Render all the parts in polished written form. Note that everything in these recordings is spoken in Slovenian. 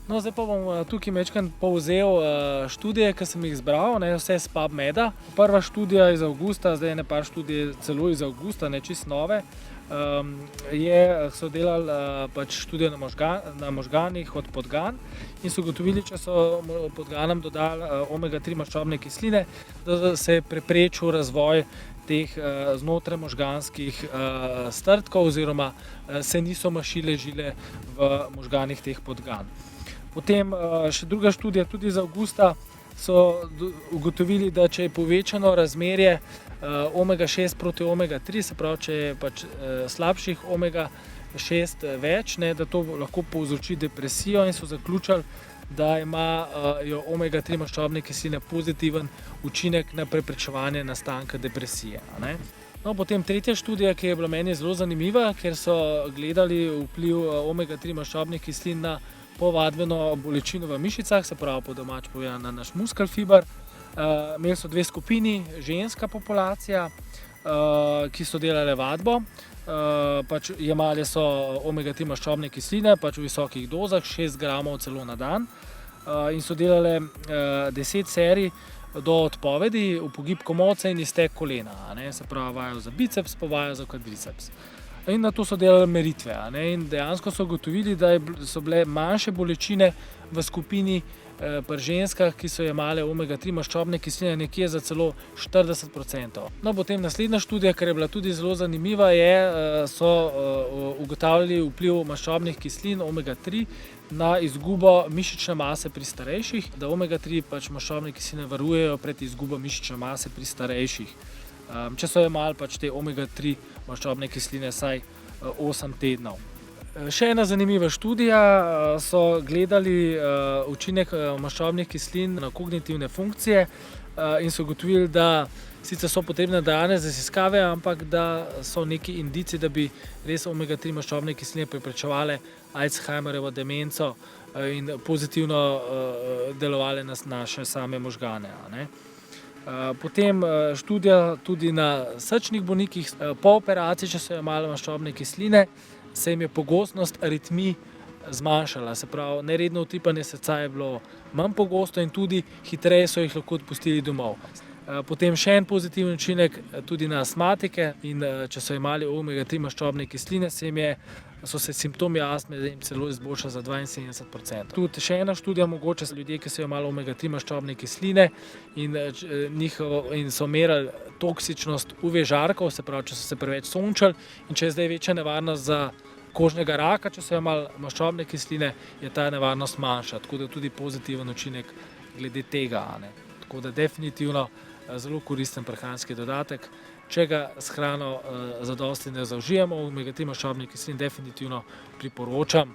No, zdaj pa bom tukaj majčkeno povzel študije, ki sem jih izbral, vse s PubMeda. Prva študija iz avgusta, zdaj ene par študij celo iz avgusta, čisto nove, so delali študijo na možganih od podgan in so ugotovili, če so podganom dodali omega-3 maščobne kisline, da se je preprečil razvoj teh znotraj možganskih strdkov oziroma se niso mašile žile v možganih teh podgan. Potem še druga študija, tudi iz avgusta, so ugotovili, da če je povečano razmerje omega-6 proti omega-3, se pravi, če je slabših omega-6 več, da to lahko povzroči depresijo in so zaključili, da imajo omega-3 maščobne kisline pozitiven učinek na preprečevanje nastanka depresije. No, potem tretja študija, ki je bila meni zelo zanimiva, ker so gledali vpliv omega-3 maščobnih kislin na povadbeno bolečino v mišicah, se pravi po domače povedano na naš muskelfiber. Imeli so dve skupini, ženska populacija, ki so delale vadbo, jemali so omega-3 maščobne kisline v visokih dozah, 6 gramov celo na dan, in so delale 10 serij do odpovedi, upogib komolca in iztek kolena, se pravi vajo za biceps, pa vajo za kvadriceps. In na to so delali meritve, in dejansko so ugotovili, da so bile manjše bolečine v skupini pri ženskah, ki so jemale omega-3 maščobne kisline nekje za celo 40%. No, potem naslednja študija, kar je bila tudi zelo zanimiva, so ugotavljali vpliv maščobnih kislin omega-3 na izgubo mišične mase pri starejših, da omega-3 maščobne kisline varujejo pred izgubo mišične mase pri starejših. Če so jemali te omega-3 maščobne kisline vsaj 8 tednov. Še ena zanimiva študija, so gledali učinek maščobnih kislin na kognitivne funkcije in so ugotovili, da sicer so potrebne nadaljnje raziskave, ampak da so neki indici, da bi res omega-3 maščobne kisline preprečevale Alzheimerjevo demenco in pozitivno delovale na naše same možgane. Potem študija tudi na srčnih bolnikih. Po operaciji, če so jemali maščobne kisline, se jim je pogostnost aritmij zmanjšala. Se pravi, neredno utripanje srca je bilo manj pogosto in tudi hitreje so jih lahko odpustili domov. Potem še en pozitiven učinek tudi na astmatike in če so jemali omega-3 maščobne kisline, so se simptomi astme celo izboljšali za 72%. Tudi še ena študija mogoče za ljudje, ki so jemali omega-3 maščobne kisline in so merili toksičnost UV žarkov, se pravi, če so se preveč sončili in če je zdaj večja nevarnost za kožnega raka, če so jemali maščobne kisline, je ta nevarnost manjša, tako da tudi pozitiven učinek glede tega. Tako da definitivno zelo koristen prehranski dodatek. Če ga s hrano zadosti ne zaužijemo, omega-3 maščobnih kislin definitivno priporočam.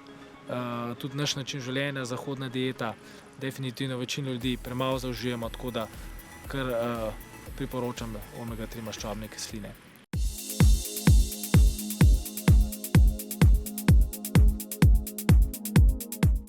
Tudi naš način življenja, zahodna dieta, definitivno večino ljudi premalo zaužijemo, tako da kar priporočam omega-3 maščobne kisline.